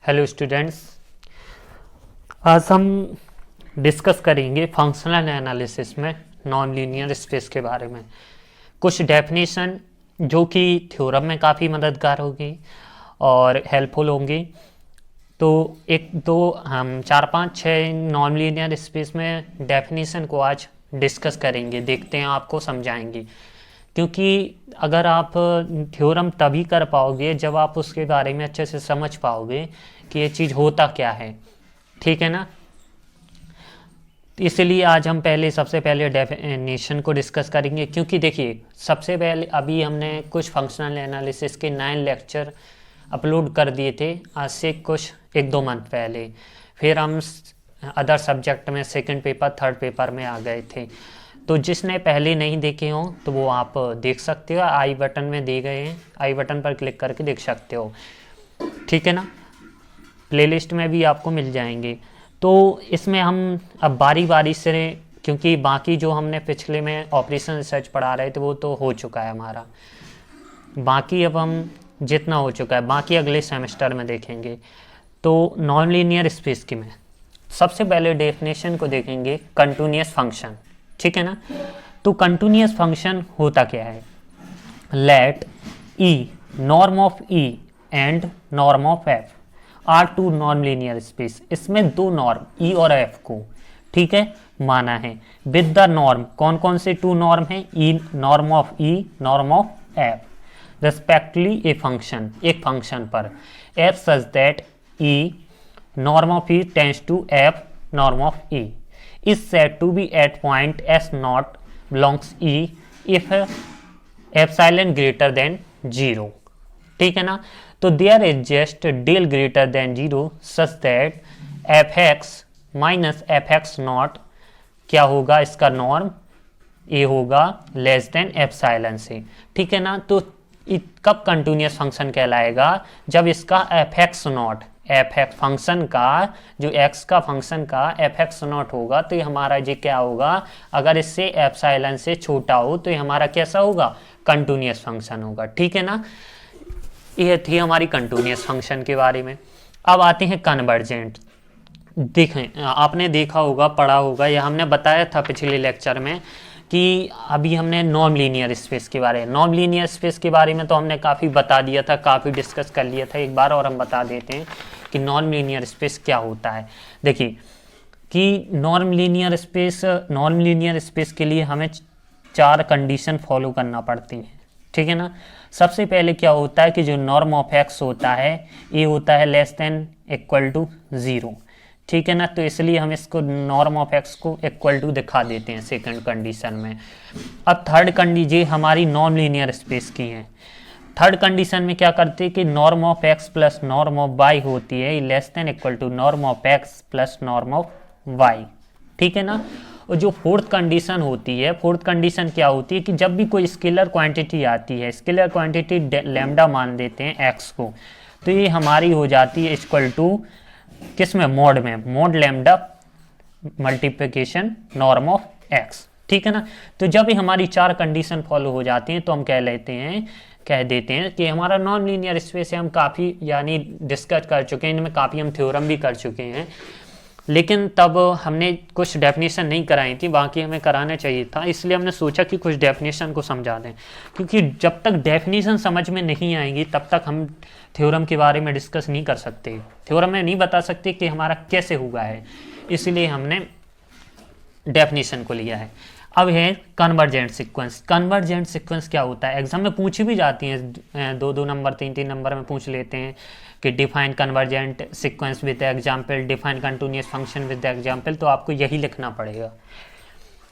Hello students, आज हम discuss करेंगे फंक्शनल एनालिसिस में नॉन लीनियर स्पेस के बारे में। कुछ डेफिनेशन जो कि थ्योरम में काफ़ी मददगार होगी और हेल्पफुल होंगी। तो एक दो हम 4 5 6 नॉन लीनियर स्पेस में डेफिनेशन को आज डिस्कस करेंगे, देखते हैं आपको समझाएंगे। क्योंकि अगर आप थ्योरम तभी कर पाओगे जब आप उसके बारे में अच्छे से समझ पाओगे कि ये चीज़ होता क्या है, ठीक है ना। इसलिए आज हम सबसे पहले डेफिनेशन को डिस्कस करेंगे। क्योंकि देखिए, सबसे पहले अभी हमने कुछ फंक्शनल एनालिसिस के 9 लेक्चर अपलोड कर दिए थे आज से कुछ 1-2 मंथ पहले। फिर हम अदर सब्जेक्ट में सेकंड पेपर थर्ड पेपर में आ गए थे। तो जिसने पहले नहीं देखे हों तो वो आप देख सकते हो, आई बटन में दिए गए हैं, आई बटन पर क्लिक करके देख सकते हो, ठीक है ना। प्लेलिस्ट में भी आपको मिल जाएंगे। तो इसमें हम अब बारी बारी से, क्योंकि बाकी जो हमने पिछले में ऑपरेशन रिसर्च पढ़ा रहे थे वो तो हो चुका है हमारा, बाकी अब हम जितना हो चुका है बाकी अगले सेमेस्टर में देखेंगे। तो नॉन लीनियर स्पेस की में सबसे पहले डेफिनेशन को देखेंगे, कंटिन्यूअस फंक्शन, ठीक है ना। तो कंटिन्यूअस फंक्शन होता क्या है? Let E, norm of E and norm of F are two non linear space. इसमें दो नॉर्म ई और एफ को, ठीक है, माना है विद द नॉर्म। कौन कौन से 2 नॉर्म हैं? E, norm of E, norm of F, respectively A function, एक फंक्शन पर F such that E norm of E tends to F norm of E is said to be at point s naught belongs e if epsilon greater than 0, ठीक है ना। तो there is just del greater than 0 such that fx minus fx naught क्या होगा? इसका norm a होगा less than epsilon से, ठीक है ना। तो कब कंटिन्यूअस फंक्शन कहलाएगा? जब इसका fx नॉट, fx फंक्शन का जो x का फंक्शन का fx नॉट होगा तो ये हमारा ये क्या होगा? अगर इससे एप्सिलॉन से छोटा हो तो ये हमारा कैसा होगा? कंटिन्यूअस फंक्शन होगा, ठीक है ना। ये थी हमारी कंटिन्यूअस फंक्शन के बारे में। अब आते हैं कन्वर्जेंट। देखें, आपने देखा होगा, पढ़ा होगा, या हमने बताया था पिछले लेक्चर में कि अभी हमने नॉन लीनियर स्पेस के बारे में, नॉन लीनियर स्पेस के बारे में तो हमने काफ़ी बता दिया था, काफ़ी डिस्कस कर लिया था। एक बार और हम बता देते हैं कि नॉन लीनियर स्पेस क्या होता है। देखिए कि नॉन लीनियर स्पेस के लिए हमें 4 कंडीशन फॉलो करना पड़ती है, ठीक है ना। सबसे पहले क्या होता है कि जो नॉर्म ऑफ एक्स होता है ये होता है लेस देन इक्वल टू 0, ठीक है ना। तो इसलिए हम इसको नॉर्म ऑफ एक्स को इक्वल टू दिखा देते हैं सेकंड कंडीशन में। अब थर्ड कंडीशन ये हमारी नॉन लीनियर स्पेस की है। थर्ड कंडीशन में क्या करते हैं कि norm of x plus norm of y होती है less than equal to norm of x plus norm of y, ठीक है ना। और जो फोर्थ कंडीशन होती है, फोर्थ कंडीशन क्या होती है कि जब भी कोई स्केलर क्वांटिटी आती है, स्केलर क्वांटिटी लैम्डा मान देते हैं एक्स को, तो ये हमारी हो जाती है इक्वल टू किस में? मोड में, mode lambda multiplication norm of x, ठीक है ना। तो जब हमारी 4 कंडीशन फॉलो हो जाती हैं तो हम कह देते हैं कि हमारा नॉन लीनियर स्पेस है। हम काफ़ी यानी डिस्कस कर चुके हैं, इनमें काफ़ी हम थ्योरम भी कर चुके हैं, लेकिन तब हमने कुछ डेफिनेशन नहीं कराई थी, बाकी हमें कराना चाहिए था। इसलिए हमने सोचा कि कुछ डेफिनेशन को समझा दें, क्योंकि जब तक डेफिनेशन समझ में नहीं आएंगी तब तक हम थ्योरम के बारे में डिस्कस नहीं कर सकते, थ्योरम में नहीं बता सकते कि हमारा कैसे हुआ है। इसलिए हमने डेफिनेशन को लिया है। अब है कन्वर्जेंट सीक्वेंस। कन्वर्जेंट सीक्वेंस क्या होता है? एग्जाम में पूछी भी जाती हैं, 2-2 नंबर 3-3 नंबर में पूछ लेते हैं कि define convergent sequence with example, define continuous function with example. तो आपको यही लिखना पड़ेगा।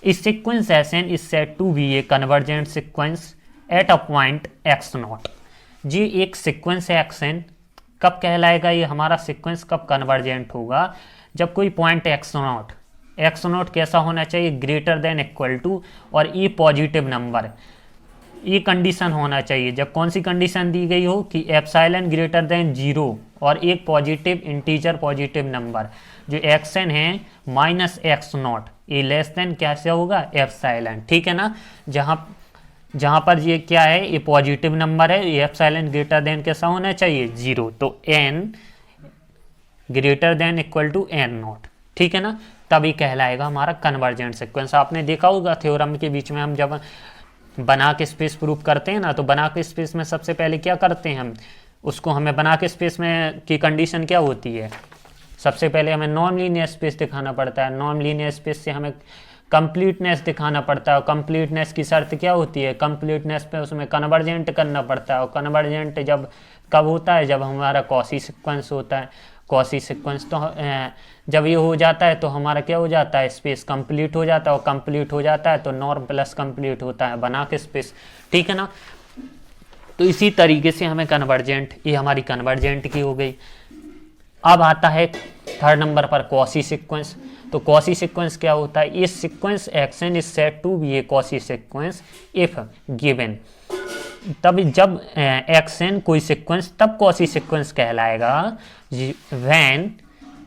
इस sequence S N is said to be a convergent sequence at a point X not. जी एक सीक्वेंस है एक्स एन, कब कहलाएगा ये हमारा सीक्वेंस? कब कन्वर्जेंट होगा? जब कोई पॉइंट एक्स नॉट कैसा होना चाहिए? ग्रेटर देन इक्वल टू, और ये पॉजिटिव नंबर, ये कंडीशन होना चाहिए। जब कौन सी कंडीशन दी गई हो कि एप्सिलॉन ग्रेटर देन 0 और एक पॉजिटिव इंटीजर पॉजिटिव नंबर जो एक्स एन है माइनस एक्स नॉट, ये लेस देन कैसे होगा? एप्सिलॉन, ठीक है ना। जहाँ पर ये क्या है? ये पॉजिटिव नंबर है, ये एप्सिलॉन ग्रेटर देन कैसा होना चाहिए? 0। तो n greater than equal to n naught, ठीक है ना, तभी कहलाएगा हमारा कन्वर्जेंट सीक्वेंस। आपने देखा होगा थ्योरम के बीच में हम जब बना के स्पेस प्रूफ करते हैं ना, तो बना के स्पेस में सबसे पहले क्या करते हैं हम, उसको हमें बना के स्पेस में की कंडीशन क्या होती है, सबसे पहले हमें नॉन लीनियर स्पेस दिखाना पड़ता है, नॉन लीनियर स्पेस से हमें कंप्लीटनेस दिखाना पड़ता है, और कंप्लीटनेस की शर्त क्या होती है, कंप्लीटनेस पे उसमें कन्वर्जेंट करना पड़ता है, और कन्वर्जेंट जब कब होता है, जब हमारा कॉसी सीक्वेंस होता है, कॉसी सीक्वेंस तो जब ये हो जाता है तो हमारा क्या हो जाता है, स्पेस कंप्लीट हो जाता है, और कंप्लीट हो जाता है तो नॉर्म प्लस कंप्लीट होता है बना के स्पेस, ठीक है ना। तो इसी तरीके से हमें कन्वर्जेंट, ये हमारी कन्वर्जेंट की हो गई। अब आता है थर्ड नंबर पर कॉसी सीक्वेंस। तो कॉसी सीक्वेंस क्या होता है, ये sequence x n is said to be a Cauchy sequence if given, तब जब एक्शन कोई सीक्वेंस तब कॉसी सीक्वेंस कहलाएगा when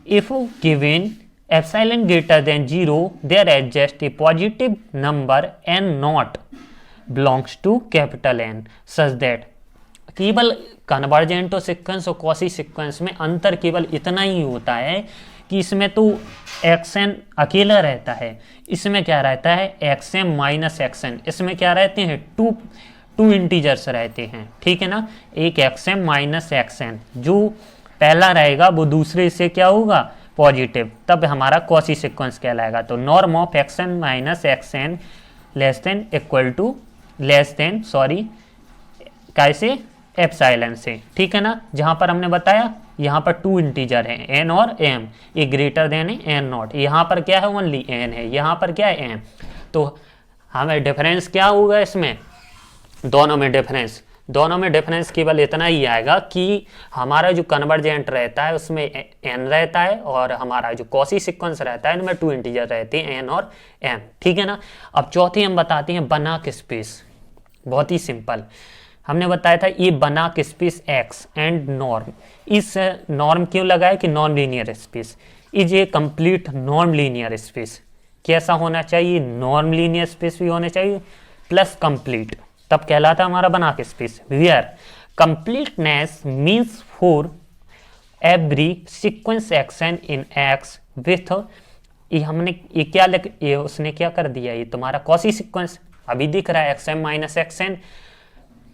if given epsilon greater than 0 there exist a positive number n naught belongs to capital N such that, केवल convergent sequence और Cauchy sequence में अंतर केवल इतना ही होता है कि इसमें तो एक्सन अकेला रहता है, इसमें क्या रहता है एक्सएम माइनस एक्सन, इसमें क्या रहते हैं टू इंटीजर्स रहते हैं, ठीक है ना, एक एक्सएम माइनस एक्सन, जो पहला रहेगा वो दूसरे से क्या होगा पॉजिटिव, तब हमारा कॉसी सीक्वेंस कहलाएगा। तो norm of x n minus x n less than equal to कैसे एप्सिलॉन से, ठीक है ना, जहां पर हमने बताया यहाँ पर टू इंटीजर हैं एन और एम, ये ग्रेटर देन है एन नॉट, यहाँ पर क्या है ओनली एन है, यहाँ पर क्या है एम, तो हमें डिफरेंस क्या होगा इसमें, दोनों में डिफरेंस केवल इतना ही आएगा कि हमारा जो कन्वर्जेंट रहता है उसमें एन रहता है, और हमारा जो कॉसी सीक्वेंस रहता है इनमें टू इंटीजर रहते हैं एन और एम, ठीक है ना। अब चौथी हम बताते हैं बना के स्पेस, बहुत ही सिंपल, हमने बताया था ये बना के स्पेस एक्स एंड नॉर्म, इस नॉर्म क्यों लगाए कि non linear space is a complete non linear space, कैसा होना चाहिए, नॉन लीनियर स्पेस भी होना चाहिए प्लस कंप्लीट, तब कहलाता हमारा Banach space, where completeness means for every sequence x n in x with, ये हमने ये क्या ये उसने क्या कर दिया, ये तुम्हारा कॉसी सीक्वेंस अभी दिख रहा है एक्सएम माइनस एक्सएन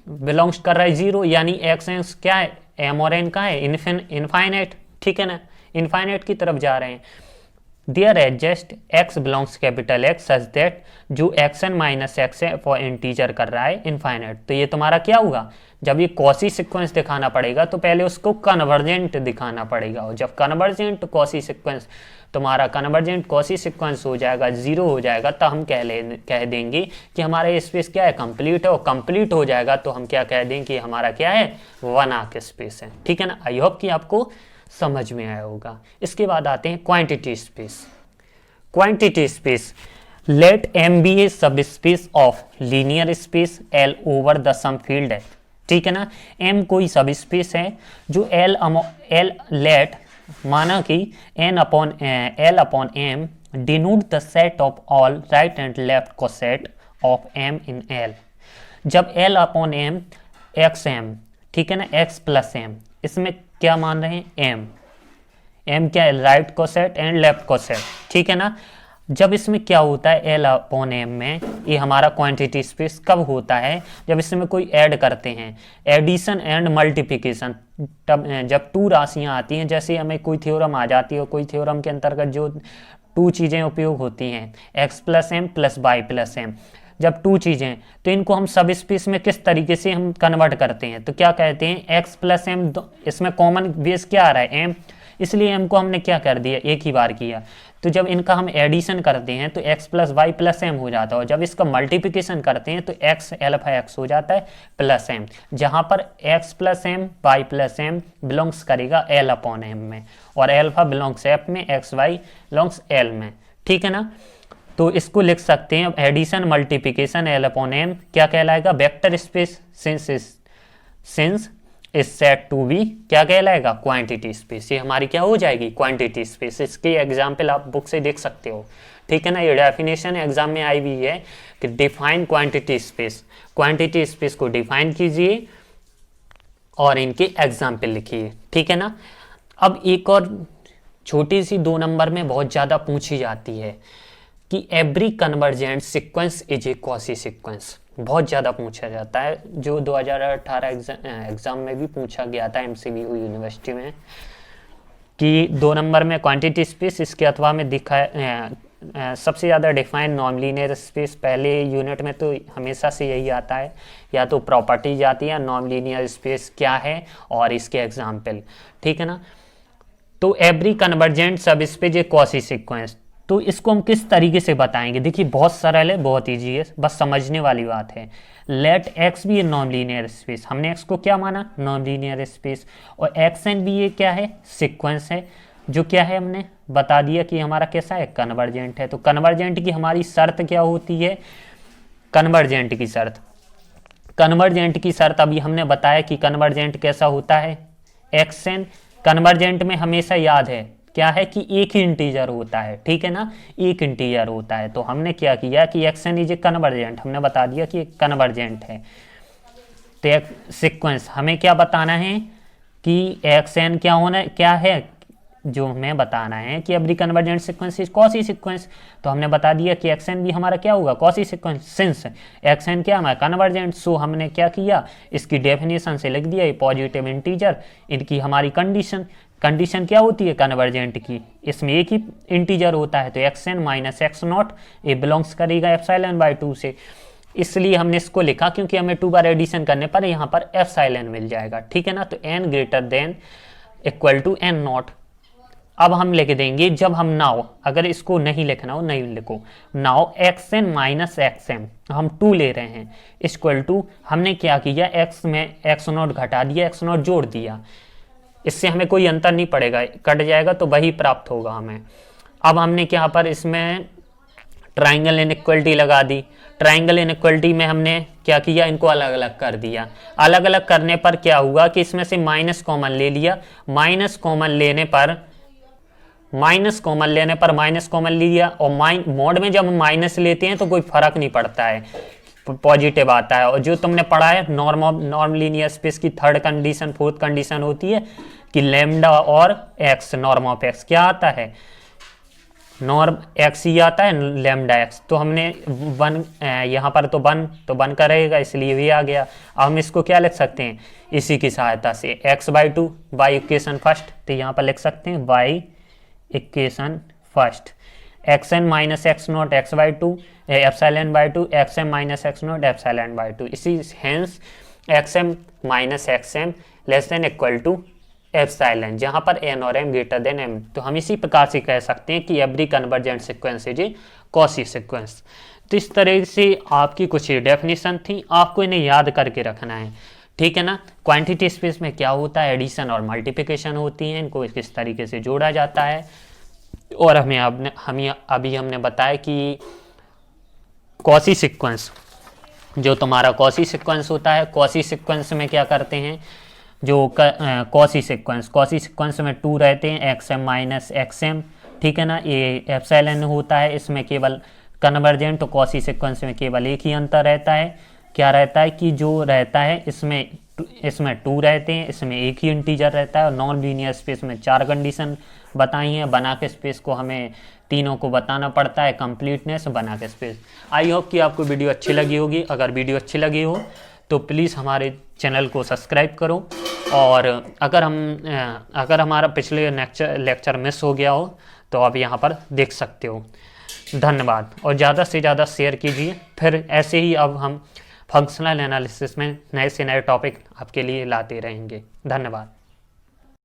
बिलोंग्स कर रहा है 0, यानी एक्सएन क्या है एम और एन का है इनफाइनाइट, ठीक है ना, इनफाइनाइट की तरफ जा रहे हैं। There exists x belongs capital X such that, जो एक्सन माइनस एक्स है फॉर इंटीजर कर रहा है इनफाइनाइट, तो ये तुम्हारा क्या होगा, जब ये कॉसी सीक्वेंस दिखाना पड़ेगा तो पहले उसको कन्वर्जेंट दिखाना पड़ेगा, और जब कन्वर्जेंट कॉसी सीक्वेंस तुम्हारा कन्वर्जेंट कॉसी सीक्वेंस हो जाएगा 0 हो जाएगा, तो हम कह देंगे कि हमारा ये स्पेस क्या है कंप्लीट है, और कंप्लीट हो जाएगा तो हम क्या कह देंगे कि हमारा क्या है बना के स्पेस है, ठीक है ना। आई होप कि आपको समझ में आया होगा। इसके बाद आते हैं quantity space. Quantity space, let M be a sub space of linear space L over the sum field है, ठीक है ना, एम कोई सब स्पेस है जो एल लेट माना कि L upon M denote the set of all right and left को set of M in L, जब L upon M X M, ठीक है ना, एक्स प्लस एम, इसमें क्या मान रहे हैं एम क्या है राइट को सेट एंड लेफ्ट को सेट, ठीक है ना। जब इसमें क्या होता है एल अपॉन एम में, ये हमारा क्वांटिटी स्पेस कब होता है, जब इसमें कोई ऐड करते हैं, एडिशन एंड मल्टीप्लिकेशन, तब जब टू राशियां आती हैं, जैसे हमें कोई थ्योरम आ जाती है, कोई थ्योरम के अंतर्गत जो टू चीज़ें उपयोग होती हैं x plus m plus y plus m, जब टू चीज़ें, तो इनको हम सब स्पेस में किस तरीके से हम कन्वर्ट करते हैं, तो क्या कहते हैं एक्स प्लस एम, इसमें कॉमन बेस क्या आ रहा है एम, इसलिए एम को हमने क्या कर दिया एक ही बार किया, तो जब इनका हम एडिशन करते हैं तो x plus y plus m हो जाता है, और जब इसका मल्टीप्लिकेशन करते हैं तो एक्स एल्फा एक्स हो जाता है प्लस एम, जहाँ पर x plus m y plus m belongs करेगा एल अपॉन एम में, और एल्फा बिलोंग्स एफ में, एक्स वाई बिलोंग्स एल में, ठीक है ना। तो इसको लिख सकते हैं addition multiplication l upon m क्या कहलाएगा vector space, since is set to be क्या कहलाएगा क्वांटिटी स्पेस, ये हमारी क्या हो जाएगी क्वांटिटी स्पेस। इसके एग्जाम्पल आप बुक से देख सकते हो, ठीक है ना, ये डेफिनेशन एग्जाम में आई हुई है कि define quantity space, quantity space को डिफाइन कीजिए और इनके एग्जाम्पल लिखिए, ठीक है ना। अब एक और छोटी सी 2 नंबर में बहुत ज़्यादा पूछी जाती है कि every convergent sequence is a Cauchy sequence, बहुत ज़्यादा पूछा जाता है, जो 2018 एग्ज़ाम में भी पूछा गया था MCBU यूनिवर्सिटी में, कि 2 नंबर में क्वांटिटी स्पेस, इसके अथवा में सबसे ज़्यादा डिफाइन नॉन लीनियर स्पेस। पहले यूनिट में तो हमेशा से यही आता है, या तो प्रॉपर्टीज आती है, नॉन लीनियर स्पेस क्या है और इसके एग्जाम्पल, ठीक है ना। तो एवरी कन्वर्जेंट सब स्पेस ए कॉसी सीक्वेंस, तो इसको हम किस तरीके से बताएंगे, देखिए बहुत सरल है, बहुत ईजी है, बस समझने वाली बात है। लेट एक्स भी ए नॉन लीनियर स्पेस, हमने एक्स को क्या माना, नॉन लीनियर स्पेस, और एक्स एन भी ये क्या है, सीक्वेंस है, जो क्या है हमने बता दिया कि हमारा कैसा है, कन्वर्जेंट है। तो कन्वर्जेंट की हमारी शर्त क्या होती है, कन्वर्जेंट की शर्त, कन्वर्जेंट की शर्त अभी हमने बताया कि कन्वर्जेंट कैसा होता है, एक्स एन, कन्वर्जेंट में हमेशा याद है क्या है कि एक ही इंटीजर होता है, ठीक है ना, एक इंटीजर होता है। तो हमने क्या किया कि x n is a convergent, हमने बता दिया कि कन्वर्जेंट है। तो सीक्वेंस हमें क्या बताना है कि एक्स एन क्या होना, क्या है, जो हमें बताना है कि every convergent sequence is quasi sequence. तो हमने बता दिया कि एक्स एन भी हमारा क्या होगा, Cauchy sequence, since x n क्या हमारा कन्वर्जेंट। सो हमने क्या किया, इसकी डेफिनेशन से लिख दिया, ये पॉजिटिव इंटीजर, इनकी हमारी कंडीशन, कंडीशन क्या होती है कन्वर्जेंट की, इसमें एक ही इंटीजर होता है, तो x n minus x naught ये बिलोंग्स करेगा एप्सिलॉन बाय 2 से, इसलिए हमने इसको लिखा क्योंकि हमें 2 बार एडिशन करने पर यहाँ पर एप्सिलॉन मिल जाएगा, ठीक है ना। तो n greater than equal to n naught. अब हम लिख देंगे, जब हम नाउ, अगर इसको नहीं लिखना हो नहीं लिखो, now x n minus x m, हम 2 ले रहे हैं, इक्वल टू, हमने क्या किया, एक्स में एक्स नॉट घटा दिया, एक्स नॉट जोड़ दिया, इससे हमें कोई अंतर नहीं पड़ेगा, कट जाएगा तो वही प्राप्त होगा हमें। अब हमने क्या पर इसमें ट्राइंगल इनइक्वलिटी लगा दी, ट्राइंगल इनइक्वलिटी में हमने क्या किया, इनको अलग अलग कर दिया, अलग अलग करने पर क्या हुआ कि इसमें से माइनस कॉमन ले लिया, माइनस कॉमन लेने पर माइनस कॉमन लिया, और मोड में जब हम माइनस लेते हैं तो कोई फर्क नहीं पड़ता है, पॉजिटिव आता है। और जो तुमने पढ़ा है नॉर्म लीनियर स्पेस की थर्ड कंडीशन, फोर्थ कंडीशन होती है कि लेमडा और एक्स, नॉर्म ऑफ एक्स क्या आता है, नॉर्म एक्स ही आता है, लेमडा एक्स। तो हमने 1 यहाँ पर तो 1 का रहेगा, इसलिए भी आ गया। अब हम इसको क्या लिख सकते हैं, इसी की सहायता से x/2 बाई इक्वेशन फर्स्ट, तो यहाँ पर लिख सकते हैं by equation first, x n minus x naught x/2 epsilon by 2, x m minus x naught epsilon by 2, इसी hence x m minus x m less than equal to epsilon, जहाँ पर N और एम ग्रेटर देन एम। तो हम इसी प्रकार से कह सकते हैं कि every convergent sequence is a Cauchy sequence. तो इस तरह से आपकी कुछ डेफिनेशन थी, आपको इन्हें याद करके रखना है, ठीक है ना। क्वांटिटी स्पेस में क्या होता है, एडिशन और मल्टीप्लिकेशन होती हैं, इनको किस तरीके से जोड़ा जाता है। और हमें अभी हमने बताया कि कॉसी सीक्वेंस, जो तुम्हारा कॉसी सीक्वेंस होता है, कॉसी सीक्वेंस में क्या करते हैं, जो कॉसी सीक्वेंस में 2 रहते हैं, x m minus x M, ठीक है ना, ये एप्सिलॉन होता है, इसमें केवल कन्वर्जेंट, तो कॉसी सीक्वेंस में केवल एक ही अंतर रहता है, क्या रहता है कि जो रहता है इसमें 2 रहते हैं, इसमें एक ही इंटीजर रहता है, और नॉन लीनियर स्पेस में 4 कंडीशन बताई हैं, बना के स्पेस को हमें तीनों को बताना पड़ता है, कंप्लीटनेस बना के स्पेस। आई होप कि आपको वीडियो अच्छी लगी होगी, अगर वीडियो अच्छी लगी हो तो प्लीज़ हमारे चैनल को सब्सक्राइब करो, और अगर हमारा पिछले लेक्चर मिस हो गया हो तो आप यहाँ पर देख सकते हो। धन्यवाद, और ज़्यादा से ज़्यादा शेयर कीजिए, फिर ऐसे ही अब हम फंक्शनल एनालिसिस में नए से नए टॉपिक आपके लिए लाते रहेंगे। धन्यवाद।